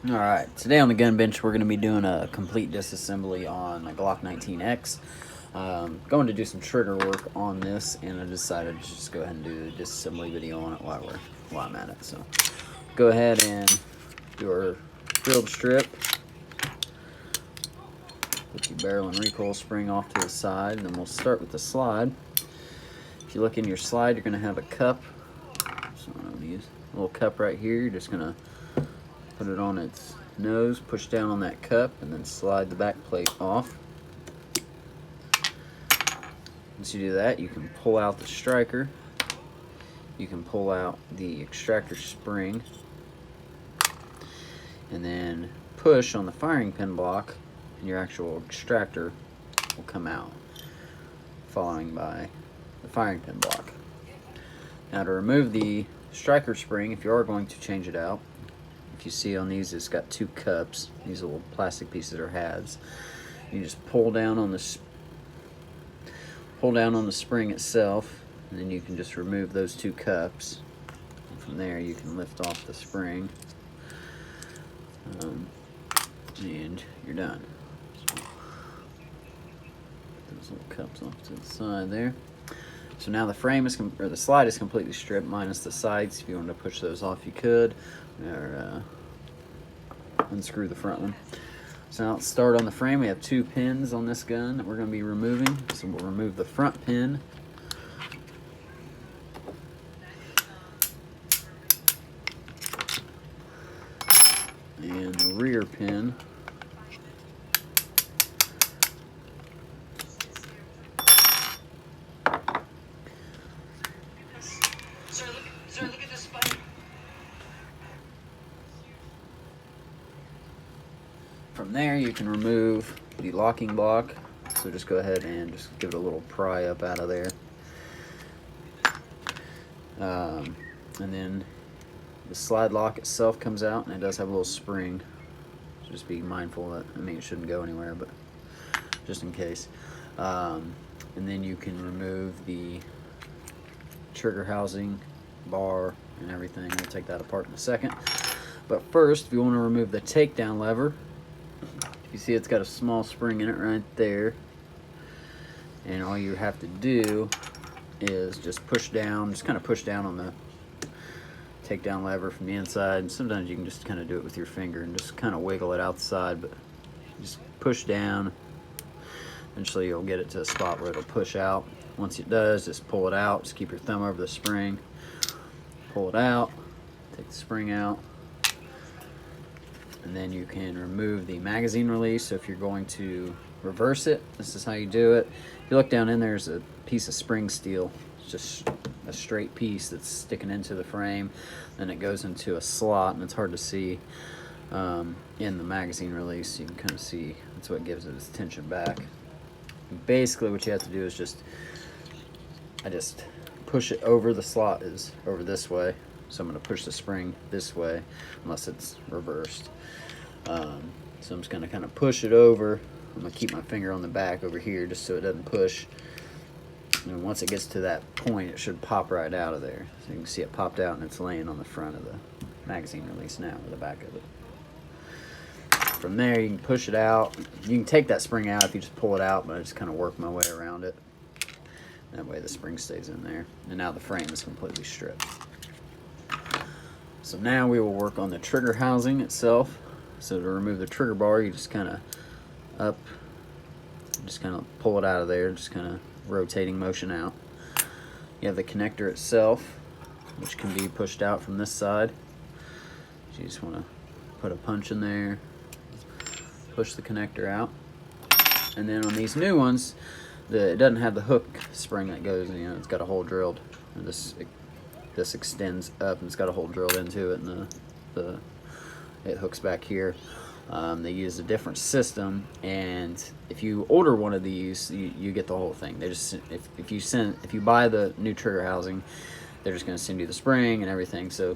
Alright, today on the gun bench we're going to be doing a complete disassembly on a Glock 19x. Going to do some trigger work on this, and I decided to just go ahead and do the disassembly video on it while I'm at it. So go ahead and do our drilled strip. Put your barrel and recoil spring off to the side, and then we'll start with the slide. If you look in your slide, you're going to have a cup. So I'm going to use a little cup right here. You're just going to put it on its nose, push down on that cup, and then slide the back plate off. Once you do that, you can pull out the striker. You can pull out the extractor spring, and then push on the firing pin block, and your actual extractor will come out, following by the firing pin block. Now to remove the striker spring, if you are going to change it out, if you see on these, it's got two cups. These little plastic pieces are halves. You just pull down on the spring itself, and then you can just remove those two cups. And from there, you can lift off the spring, and you're done. So, put those little cups off to the side there. So now the frame is, or the slide is completely stripped, minus the sides. If you wanted to push those off, you could, or unscrew the front one. So now let's start on the frame. We have two pins on this gun that we're going to be removing. So we'll remove the front pin. And the rear pin. Sir, look at this spider. From there, you can remove the locking block. So just go ahead and just give it a little pry up out of there. And then the slide lock itself comes out, and it does have a little spring. So just be mindful that, I mean, it shouldn't go anywhere, but just in case. And then you can remove the trigger housing, bar, and everything. We'll take that apart in a second. But first, if you want to remove the takedown lever, you see it's got a small spring in it right there, and all you have to do is just push down, just kind of push down on the takedown lever from the inside. And sometimes you can just kind of do it with your finger and just kind of wiggle it outside, but just push down. Eventually you'll get it to a spot where it'll push out. Once it does, just pull it out. Just keep your thumb over the spring, pull it out, take the spring out, and then you can remove the magazine release. So if you're going to reverse it, this is how you do it. If you look down in, there's a piece of spring steel. It's just a straight piece that's sticking into the frame. Then it goes into a slot, and it's hard to see in the magazine release. You can kind of see that's what gives it its tension back. And basically what you have to do is I just push it over. The slot is over this way, so I'm going to push the spring this way unless it's reversed. So I'm just going to kind of push it over. I'm going to keep my finger on the back over here just so it doesn't push. And once it gets to that point, it should pop right out of there. So you can see it popped out, and it's laying on the front of the magazine release now, or the back of it. From there, you can push it out. You can take that spring out if you just pull it out, but I just kind of work my way around it. That way the spring stays in there. And now the frame is completely stripped. So now we will work on the trigger housing itself. So to remove the trigger bar, you just kind of pull it out of there, just kind of rotating motion out. You have the connector itself, which can be pushed out from this side. So you just want to put a punch in there, push the connector out. And then on these new ones, it doesn't have the hook spring that goes, it's got a hole drilled. And this extends up, and it's got a hole drilled into it, and it hooks back here. They use a different system, and if you order one of these, you get the whole thing. They just if you buy the new trigger housing, they're just going to send you the spring and everything. So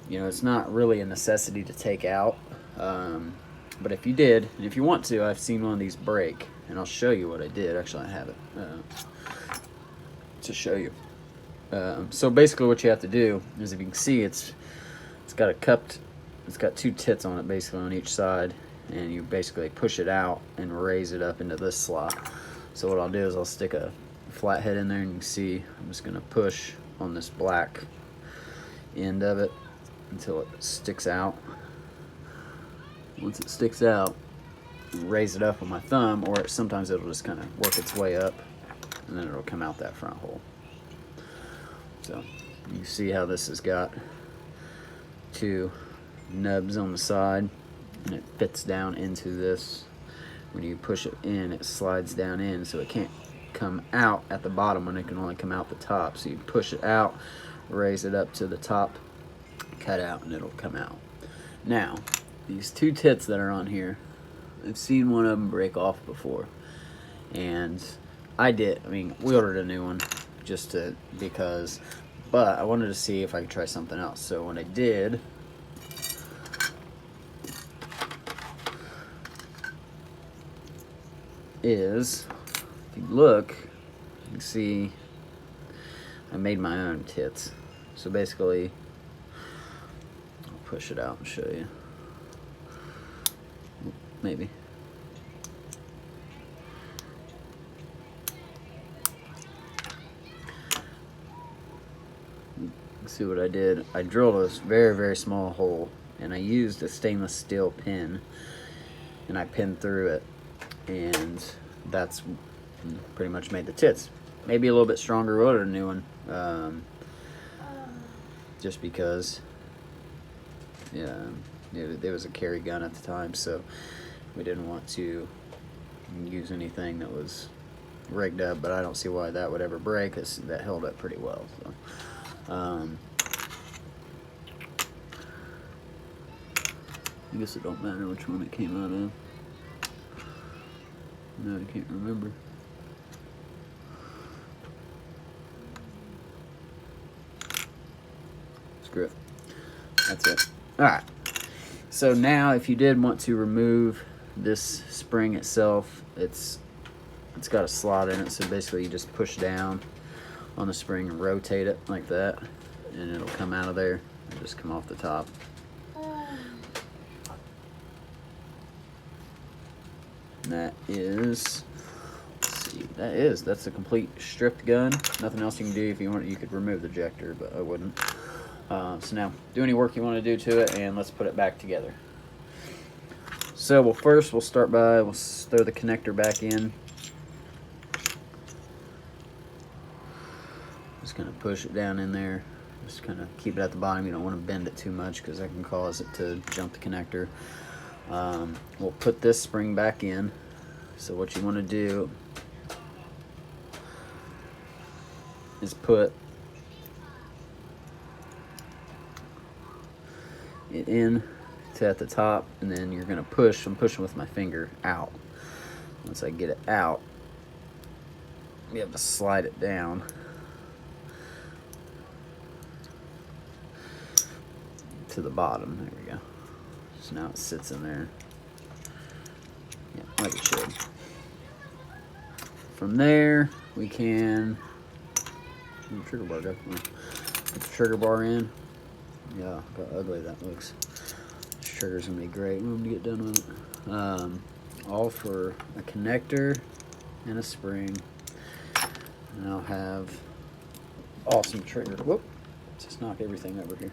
it's not really a necessity to take out. But if you did, and if you want to, I've seen one of these break, and I'll show you what I did. Actually, I have it to show you. So basically what you have to do is, if you can see, it's got a cupped it's got two tits on it basically on each side, and you basically push it out and raise it up into this slot. So what I'll do is I'll stick a flathead in there, and you can see I'm just going to push on this black end of it until it sticks out. Once it sticks out, raise it up with my thumb, or sometimes it'll just kind of work its way up, and then it'll come out that front hole. So you see how this has got two nubs on the side, and it fits down into this. When you push it in, it slides down in, so it can't come out at the bottom when it can only come out the top. So you push it out, raise it up to the top, cut out, and it'll come out. Now, these two tits that are on here, I've seen one of them break off before, and I mean, we ordered a new one just because, but I wanted to see if I could try something else. So what I did is, if you look, you can see I made my own tits. So basically, I'll push it out and show you. Maybe. See what I did? I drilled a very, very small hole, and I used a stainless steel pin, and I pinned through it, and that's pretty much made the tits. Maybe a little bit stronger, order a new one, just because, yeah, there was a carry gun at the time, so we didn't want to use anything that was rigged up, but I don't see why that would ever break. That held up pretty well. So, I guess it don't matter which one it came out of. No, I can't remember. Screw it. That's it. Alright. So now if you did want to remove this spring itself, it's got a slot in it, so basically you just push down on the spring and rotate it like that, and it'll come out of there and just come off the top. And that is, let's see, that's a complete stripped gun. Nothing else you can do. If you want, you could remove the ejector, but I wouldn't. So now, do any work you want to do to it, and let's put it back together. So we'll throw the connector back in. Just gonna push it down in there. Just kind of keep it at the bottom. You don't want to bend it too much because that can cause it to jump the connector. We'll put this spring back in. So what you want to do is put it in to at the top, and then you're gonna push. I'm pushing with my finger out. Once I get it out, you have to slide it down to the bottom. There we go. So now it sits in there, yeah, like it should. From there, we can put the trigger bar go. Put the trigger bar in. Yeah, look how ugly that looks. This trigger's gonna be great when we get done with it. All for a connector and a spring, and I'll have awesome trigger. Whoop! Just knock everything over here.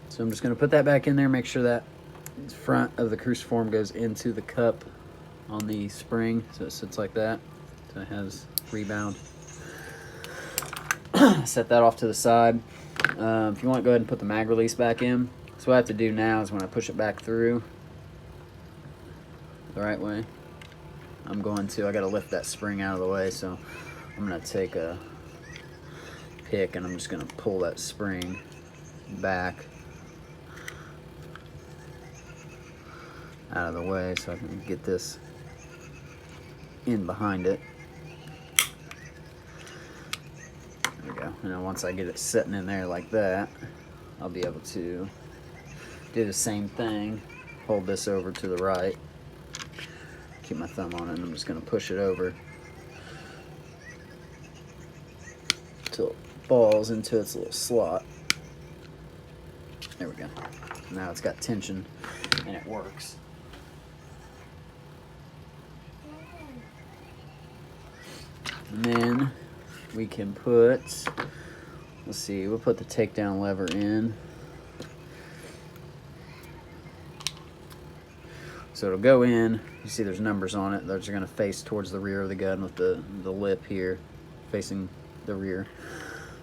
So I'm just gonna put that back in there. Make sure that the front of the cruciform goes into the cup on the spring, so it sits like that. So it has rebound. Set that off to the side. If you want, go ahead and put the mag release back in. So what I have to do now is when I push it back through the right way, I gotta lift that spring out of the way, so I'm gonna take a pick and I'm just gonna pull that spring back out of the way so I can get this in behind it. There we go. And then once I get it sitting in there like that, I'll be able to do the same thing. Hold this over to the right. Keep my thumb on it, and I'm just going to push it over until it falls into its little slot. There we go. Now it's got tension and it works. And then we can put, let's see, we'll put the takedown lever in. So it'll go in. You see there's numbers on it. Those are going to face towards the rear of the gun with the lip here facing the rear.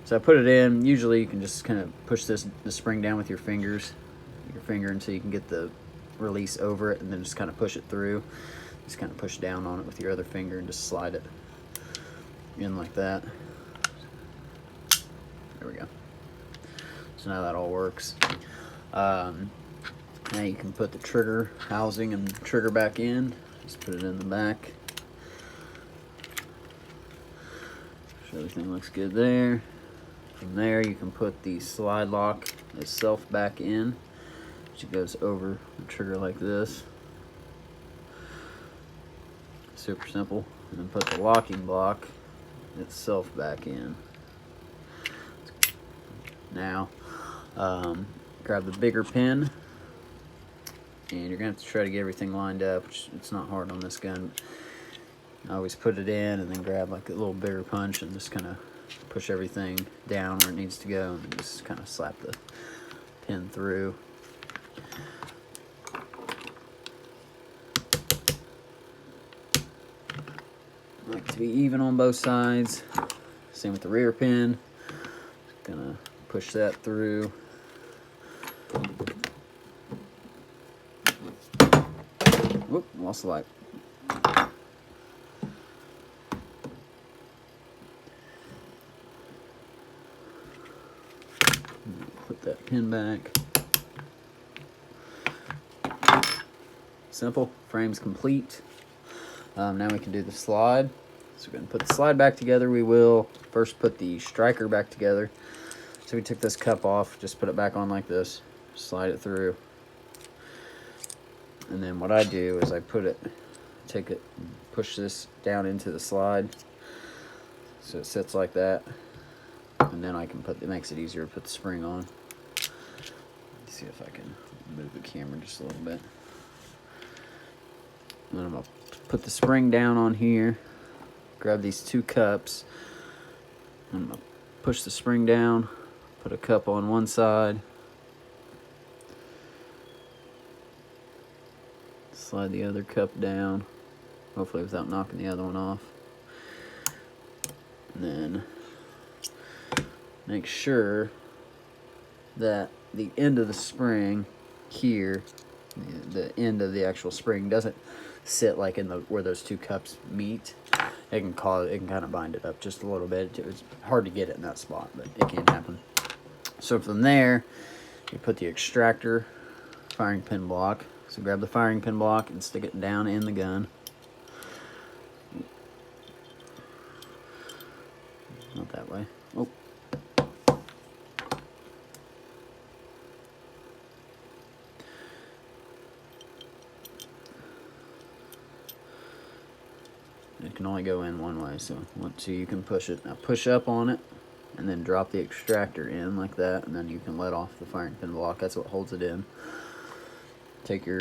So I put it in. Usually you can just kind of push the spring down with your finger until you can get the release over it, and then just kind of push it through. Just kind of push down on it with your other finger and just slide it in like that. There we go. So now that all works. Now you can put the trigger housing and trigger back in. Just put it in the back. So everything looks good there. From there you can put the slide lock itself back in, which goes over the trigger like this. Super simple. And then put the locking block itself back in. Now grab the bigger pin, and you're gonna have to try to get everything lined up, which it's not hard on this gun. I always put it in and then grab like a little bigger punch and just kind of push everything down where it needs to go, and then just kind of slap the pin through. I like to be even on both sides. Same with the rear pin. Just gonna push that through. Whoop, lost the light. Put that pin back. Simple. Frame's complete. Now we can do the slide. So we're going to put the slide back together. We will first put the striker back together. So we took this cup off, just put it back on like this, slide it through. And then what I do is I take it, push this down into the slide so it sits like that. And then I can it makes it easier to put the spring on. Let's see if I can move the camera just a little bit. And then I'm going to put the spring down on here, grab these two cups, I'm going to push the spring down, put a cup on one side, slide the other cup down, hopefully without knocking the other one off. And then make sure that the end of the spring here, the end of the actual spring doesn't sit like in where those two cups meet. It can kind of bind it up just a little bit. It's hard to get it in that spot, but it can happen. So from there, you put the extractor firing pin block. So grab the firing pin block and stick it down in the gun. Not that way. Oh. It can only go in one way, so you can push it. Now push up on it, and then drop the extractor in like that, and then you can let off the firing pin block. That's what holds it in. Take your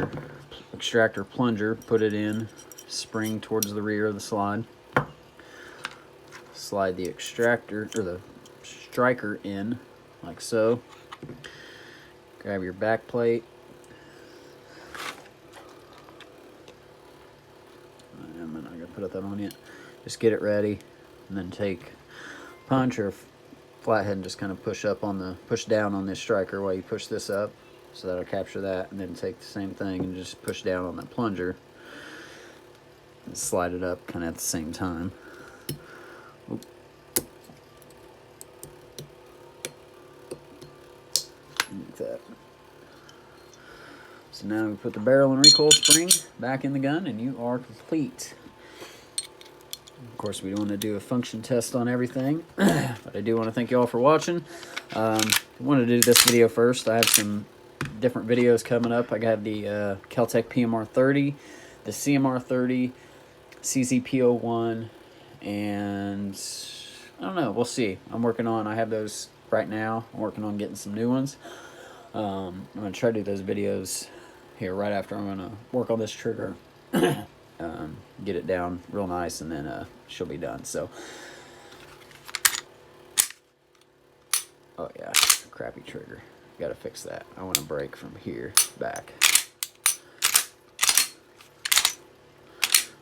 extractor plunger, put it in, spring towards the rear of the slide. Slide the extractor, or the striker in, like so. Grab your back plate. I'm not going to put that on yet. Just get it ready, and then take punch or flathead and just kind of push down on this striker while you push this up. So that'll capture that, and then take the same thing and just push down on that plunger and slide it up kind of at the same time. Oop. Like that. So now we put the barrel and recoil spring back in the gun, and you are complete. Of course, we don't want to do a function test on everything, but I do want to thank you all for watching. I wanted to do this video first. I have some different videos coming up. I got the Keltec PMR30, the CMR30, CZP01, and I don't know, we'll see. I have those right now. I'm working on getting some new ones. I'm going to try to do those videos here right after I'm going to work on this trigger. Get it down real nice, and then she'll be done. So, oh yeah, crappy trigger. Got to fix that. I want to break from here back.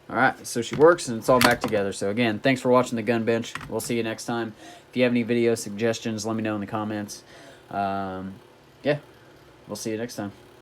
Alright, so she works and it's all back together. So again, thanks for watching the gun bench. We'll see you next time. If you have any video suggestions, let me know in the comments. Yeah, we'll see you next time.